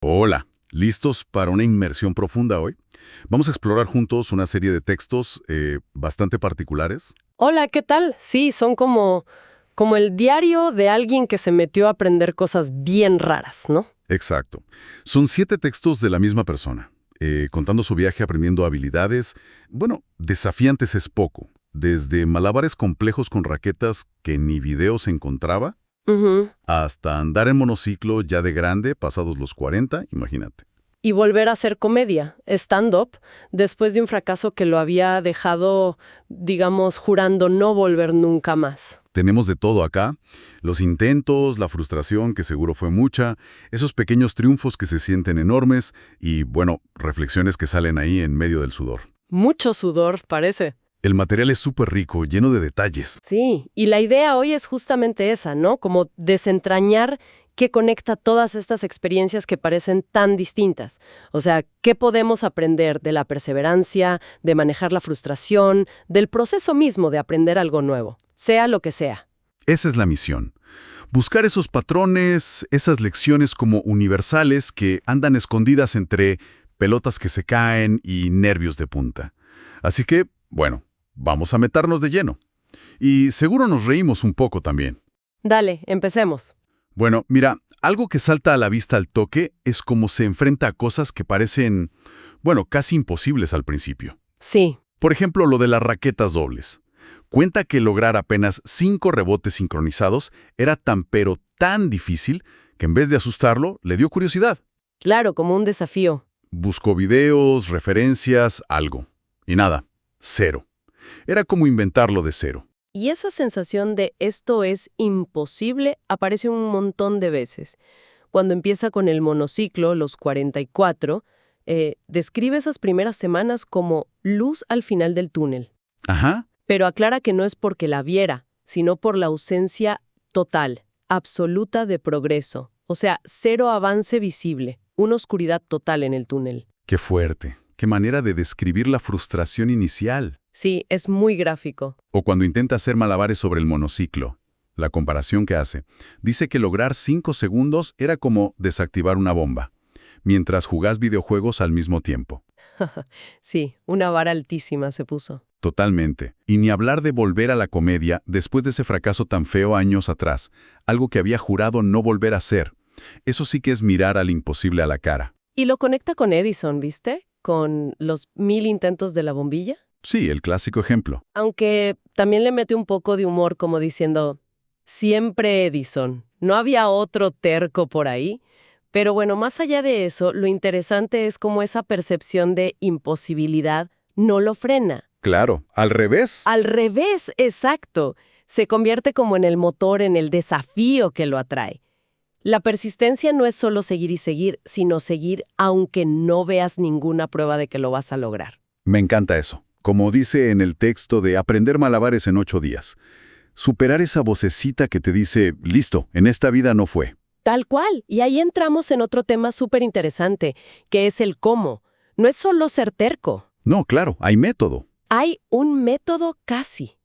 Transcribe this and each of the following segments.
Hola, ¿listos para una inmersión profunda hoy? Vamos a explorar juntos una serie de textos bastante particulares. Hola, ¿qué tal? Sí, son como el diario de alguien que se metió a aprender cosas bien raras, ¿no? Exacto. Son 7 textos de la misma persona, contando su viaje aprendiendo habilidades. Bueno, desafiantes es poco. Desde malabares complejos con raquetas que ni videos encontraba, Ujú. hasta andar en monociclo ya de grande, pasados los 40, imagínate. Y volver a hacer comedia, stand-up, después de un fracaso que lo había dejado, digamos, jurando no volver nunca más. Tenemos de todo acá, los intentos, la frustración, que seguro fue mucha, esos pequeños triunfos que se sienten enormes y, bueno, reflexiones que salen ahí en medio del sudor. Mucho sudor, parece. El material es súper rico, lleno de detalles. Sí, y la idea hoy es justamente esa, ¿no? Como desentrañar qué conecta todas estas experiencias que parecen tan distintas. O sea, ¿qué podemos aprender de la perseverancia, de manejar la frustración, del proceso mismo de aprender algo nuevo, sea lo que sea? Esa es la misión. Buscar esos patrones, esas lecciones como universales que andan escondidas entre pelotas que se caen y nervios de punta. Así que, bueno, vamos a meternos de lleno. Y seguro nos reímos un poco también. Dale, empecemos. Bueno, mira, algo que salta a la vista al toque es cómo se enfrenta a cosas que parecen, bueno, casi imposibles al principio. Sí, Por ejemplo, lo de las raquetas dobles. Cuenta que lograr apenas 5 rebotes sincronizados era tan pero tan difícil que en vez de asustarlo, le dio curiosidad. claro, como un desafío. Buscó videos, referencias, algo. Y nada, cero. Era como inventarlo de cero. Y esa sensación de esto es imposible aparece un montón de veces. Cuando empieza con el monociclo, los 44, describe esas primeras semanas como luz al final del túnel. Ajá, Pero aclara que no es porque la viera, sino por la ausencia total, absoluta de progreso. O sea, cero avance visible, una oscuridad total en el túnel. qué fuerte. Qué manera de describir la frustración inicial. Sí, es muy gráfico. O cuando intenta hacer malabares sobre el monociclo. La comparación que hace. Dice que lograr 5 segundos era como desactivar una bomba, mientras jugás videojuegos al mismo tiempo. Sí, una vara altísima se puso. Totalmente. Y ni hablar de volver a la comedia después de ese fracaso tan feo años atrás, algo que había jurado no volver a hacer. Eso sí que es mirar al imposible a la cara. Y lo conecta con Edison, ¿viste? Con los 1000 intentos de la bombilla. Sí, el clásico ejemplo. Aunque también le mete un poco de humor como diciendo, siempre Edison, no había otro terco por ahí. Pero bueno, más allá de eso, lo interesante es cómo esa percepción de imposibilidad no lo frena. Claro, al revés. Al revés, exacto. Se convierte como en el motor, en el desafío que lo atrae. La persistencia no es solo seguir y seguir, sino seguir aunque no veas ninguna prueba de que lo vas a lograr. Me encanta eso. Como dice en el texto de Aprender malabares en 8 días. Superar esa vocecita que te dice, listo, en esta vida no fue. Tal cual. Y ahí entramos en otro tema súper interesante, que es el cómo. No es solo ser terco. No, claro, hay método. Hay un método casi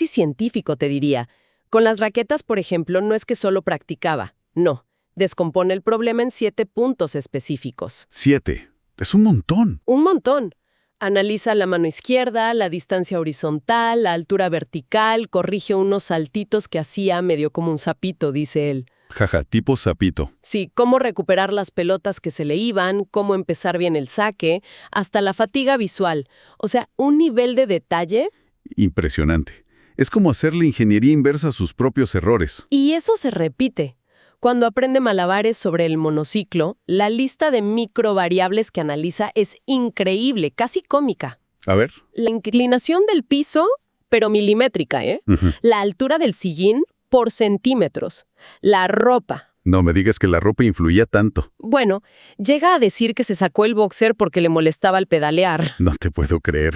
científico, te diría. Con las raquetas, por ejemplo, no es que solo practicaba. No. Descompone el problema en 7 puntos específicos. 7. Es un montón. Un montón. Analiza la mano izquierda, la distancia horizontal, la altura vertical, corrige unos saltitos que hacía medio como un sapito, dice él. Jaja, tipo sapito. Sí, cómo recuperar las pelotas que se le iban, cómo empezar bien el saque, hasta la fatiga visual. O sea, un nivel de detalle. Impresionante. Es como hacerle ingeniería inversa a sus propios errores. Y eso se repite. Cuando aprende malabares sobre el monociclo, la lista de microvariables que analiza es increíble, casi cómica. A ver. La inclinación del piso, pero milimétrica, ¿eh? Ujú. La altura del sillín por centímetros. La ropa. No me digas que la ropa influía tanto. Bueno, llega a decir que se sacó el boxer porque le molestaba el pedalear. No te puedo creer.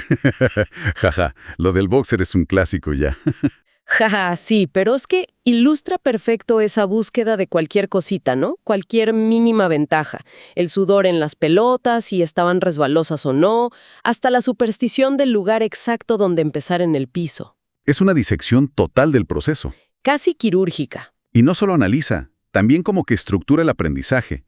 Jaja, lo del boxer es un clásico ya. Jaja, sí, pero es que ilustra perfecto esa búsqueda de cualquier cosita, ¿no? Cualquier mínima ventaja. El sudor en las pelotas, si estaban resbalosas o no, hasta la superstición del lugar exacto donde empezar en el piso. Es una disección total del proceso. Casi quirúrgica. Y no solo analiza, también como que estructura el aprendizaje.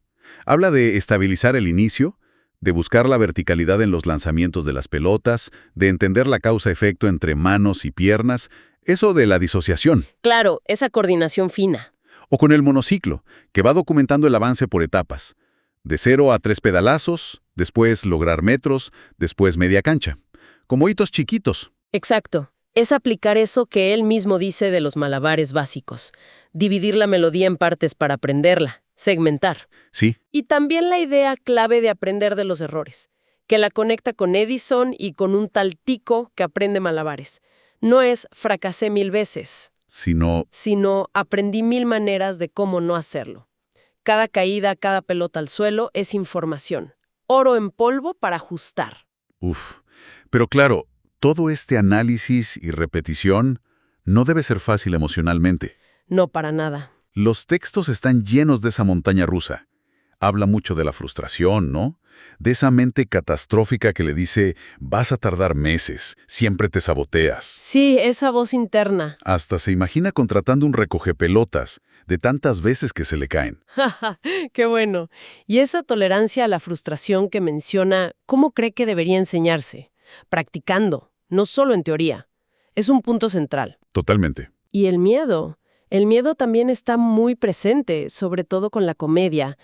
Habla de estabilizar el inicio, de buscar la verticalidad en los lanzamientos de las pelotas, de entender la causa-efecto entre manos y piernas, eso de la disociación. Claro, esa coordinación fina. O con el monociclo, que va documentando el avance por etapas. De 0 a 3 pedalazos, después lograr metros, después media cancha. Como hitos chiquitos. Exacto. Es aplicar eso que él mismo dice de los malabares básicos. Dividir la melodía en partes para aprenderla. Segmentar. Sí, Y también la idea clave de aprender de los errores, que la conecta con Edison y con un tal Tico que aprende malabares. No es fracasé 1000 veces, sino... sino aprendí 1000 maneras de cómo no hacerlo. Cada caída, cada pelota al suelo es información. Oro en polvo para ajustar. Uf. Pero claro, todo este análisis y repetición no debe ser fácil emocionalmente. No para nada. Los textos están llenos de esa montaña rusa. Habla mucho de la frustración, ¿no? De esa mente catastrófica que le dice, vas a tardar meses, siempre te saboteas. Sí, esa voz interna. Hasta se imagina contratando un recogepelotas, de tantas veces que se le caen. ¡Qué bueno! Y esa tolerancia a la frustración que menciona, ¿cómo cree que debería enseñarse? Practicando, no solo en teoría. Es un punto central. Totalmente. Y el miedo. El miedo también está muy presente, sobre todo con la comedia.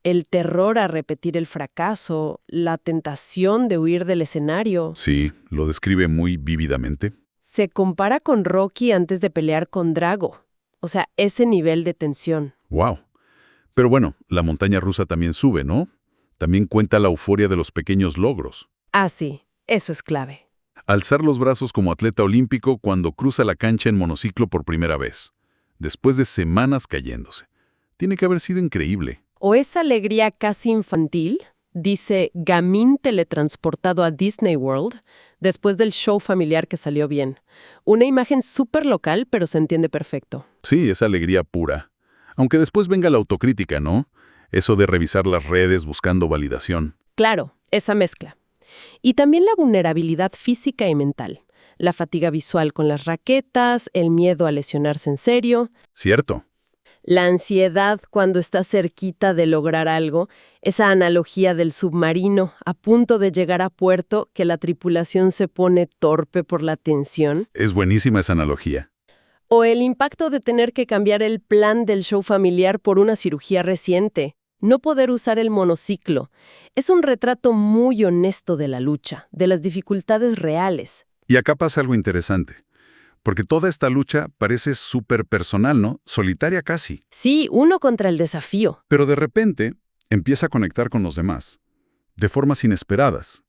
El terror a repetir el fracaso, la tentación de huir del escenario. Sí, lo describe muy vívidamente. Se compara con Rocky antes de pelear con Drago. O sea, ese nivel de tensión. ¡Wow! Pero bueno, la montaña rusa también sube, ¿no? También cuenta la euforia de los pequeños logros. Ah, sí, eso es clave. Alzar los brazos como atleta olímpico cuando cruza la cancha en monociclo por primera vez, después de semanas cayéndose. Tiene que haber sido increíble. O esa alegría casi infantil, dice Gamín teletransportado a Disney World, después del show familiar que salió bien. Una imagen súper local, pero se entiende perfecto. Sí, esa alegría pura. Aunque después venga la autocrítica, ¿no? Eso de revisar las redes buscando validación. Claro, esa mezcla. Y también la vulnerabilidad física y mental. La fatiga visual con las raquetas, el miedo a lesionarse en serio. Cierto. La ansiedad cuando está cerquita de lograr algo, esa analogía del submarino a punto de llegar a puerto que la tripulación se pone torpe por la tensión. Es buenísima esa analogía. O el impacto de tener que cambiar el plan del show familiar por una cirugía reciente. No poder usar el monociclo. Es un retrato muy honesto de la lucha, de las dificultades reales. Y acá pasa algo interesante. Porque toda esta lucha parece súper personal, ¿no? Solitaria casi. Sí, uno contra el desafío. Pero de repente empieza a conectar con los demás. De formas inesperadas.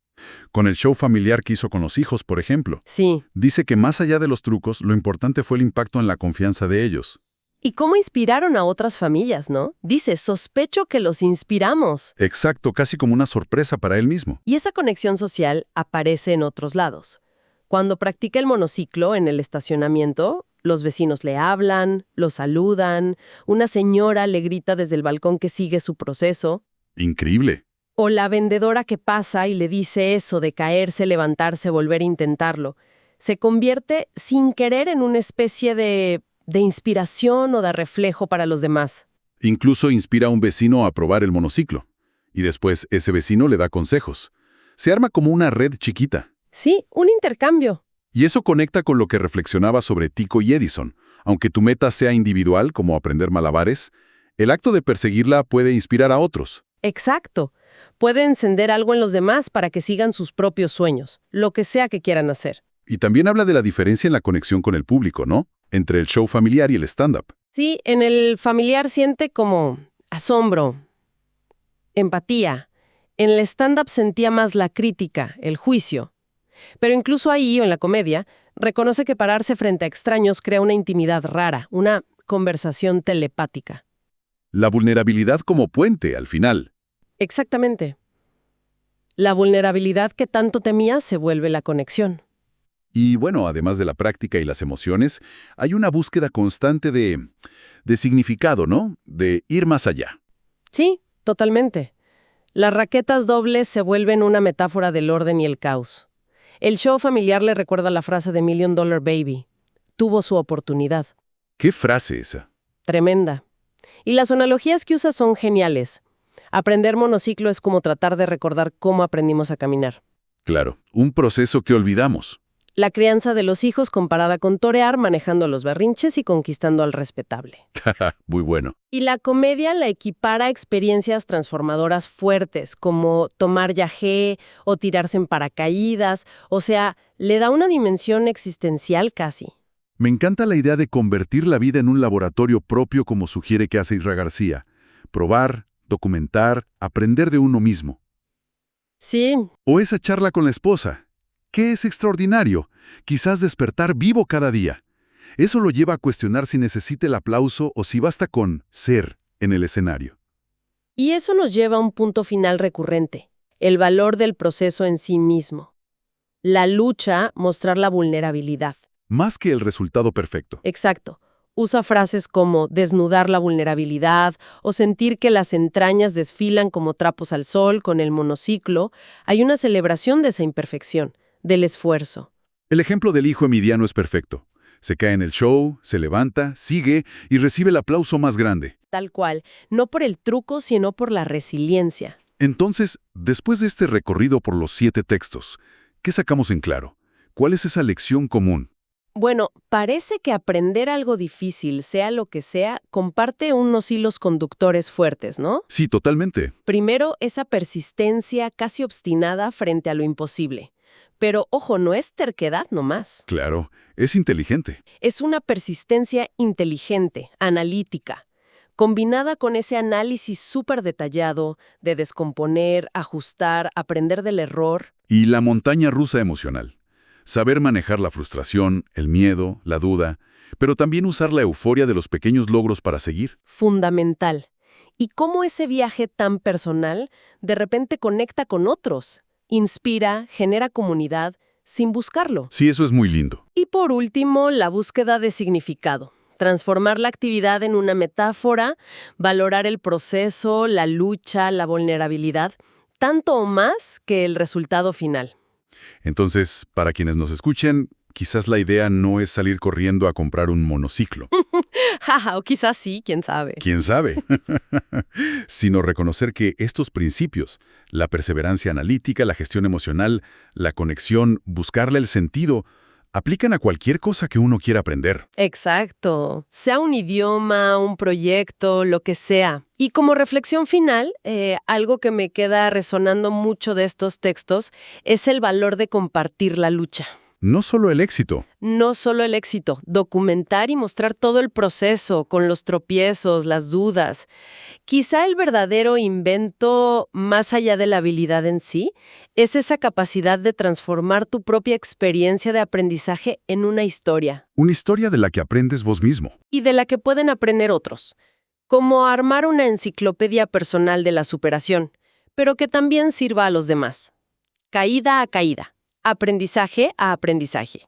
Con el show familiar que hizo con los hijos, por ejemplo. Sí. Dice que más allá de los trucos, lo importante fue el impacto en la confianza de ellos. ¿Y cómo inspiraron a otras familias, no? Dice, sospecho que los inspiramos. Exacto, casi como una sorpresa para él mismo. Y esa conexión social aparece en otros lados. Cuando practica el monociclo en el estacionamiento, los vecinos le hablan, lo saludan, una señora le grita desde el balcón que sigue su proceso, Increíble. o la vendedora que pasa y le dice eso de caerse, levantarse, volver a intentarlo. Se convierte sin querer en una especie de inspiración o de reflejo para los demás. Incluso inspira a un vecino a probar el monociclo. Y después ese vecino le da consejos. Se arma como una red chiquita. Sí, un intercambio. Y eso conecta con lo que reflexionaba sobre Tico y Edison. Aunque tu meta sea individual, como aprender malabares, el acto de perseguirla puede inspirar a otros. Exacto. Puede encender algo en los demás para que sigan sus propios sueños, lo que sea que quieran hacer. Y también habla de la diferencia en la conexión con el público, ¿no? Entre el show familiar y el stand-up. Sí, en el familiar siente como asombro, empatía. En el stand-up sentía más la crítica, el juicio. Pero incluso ahí, o en la comedia, reconoce que pararse frente a extraños crea una intimidad rara, una conversación telepática. La vulnerabilidad como puente, al final. Exactamente. La vulnerabilidad que tanto temía se vuelve la conexión. Y bueno, además de la práctica y las emociones, hay una búsqueda constante de significado, ¿no? De ir más allá. Sí, totalmente. Las raquetas dobles se vuelven una metáfora del orden y el caos. El show familiar le recuerda la frase de Million Dollar Baby. Tuvo su oportunidad. ¿Qué frase esa? Tremenda. Y las analogías que usa son geniales. Aprender monociclo es como tratar de recordar cómo aprendimos a caminar. Claro, un proceso que olvidamos. La crianza de los hijos comparada con torear, manejando los berrinches y conquistando al respetable. Muy bueno. Y la comedia la equipara a experiencias transformadoras fuertes, como tomar yagé o tirarse en paracaídas, o sea, le da una dimensión existencial casi. Me encanta la idea de convertir la vida en un laboratorio propio como sugiere que hace Isra García. Probar, documentar, aprender de uno mismo. Sí, O esa charla con la esposa. ¿Qué es extraordinario? Quizás despertar vivo cada día. Eso lo lleva a cuestionar si necesita el aplauso o si basta con ser en el escenario. y eso nos lleva a un punto final recurrente, el valor del proceso en sí mismo. La lucha, mostrar la vulnerabilidad. Más que el resultado perfecto. Exacto. Usa frases como desnudar la vulnerabilidad o sentir que las entrañas desfilan como trapos al sol con el monociclo. Hay una celebración de esa imperfección, del esfuerzo. El ejemplo del hijo Emiliano es perfecto. Se cae en el show, se levanta, sigue y recibe el aplauso más grande. Tal cual, no por el truco, sino por la resiliencia. Entonces, después de este recorrido por los 7 textos, ¿qué sacamos en claro? ¿Cuál es esa lección común? Bueno, parece que aprender algo difícil, sea lo que sea, comparte unos hilos conductores fuertes, ¿no? Sí, totalmente. Primero, esa persistencia casi obstinada frente a lo imposible. Pero, ojo, no es terquedad nomás. Claro, es inteligente. Es una persistencia inteligente, analítica, combinada con ese análisis súper detallado de descomponer, ajustar, aprender del error. Y la montaña rusa emocional. Saber manejar la frustración, el miedo, la duda, pero también usar la euforia de los pequeños logros para seguir. Fundamental. Y cómo ese viaje tan personal de repente conecta con otros, inspira, genera comunidad, sin buscarlo. Sí, eso es muy lindo. Y por último, la búsqueda de significado. Transformar la actividad en una metáfora, valorar el proceso, la lucha, la vulnerabilidad, tanto o más que el resultado final. Entonces, para quienes nos escuchen, quizás la idea no es salir corriendo a comprar un monociclo. Jaja, o quizás sí, quién sabe. ¿Quién sabe? Sino reconocer que estos principios, la perseverancia analítica, la gestión emocional, la conexión, buscarle el sentido, aplican a cualquier cosa que uno quiera aprender. Exacto. Sea un idioma, un proyecto, lo que sea. Y como reflexión final, algo que me queda resonando mucho de estos textos es el valor de compartir la lucha. No solo el éxito. No solo el éxito, documentar y mostrar todo el proceso, con los tropiezos, las dudas. Quizá el verdadero invento, más allá de la habilidad en sí, es esa capacidad de transformar tu propia experiencia de aprendizaje en una historia. Una historia de la que aprendes vos mismo. Y de la que pueden aprender otros. Como armar una enciclopedia personal de la superación, pero que también sirva a los demás. Caída a caída. Aprendizaje a aprendizaje.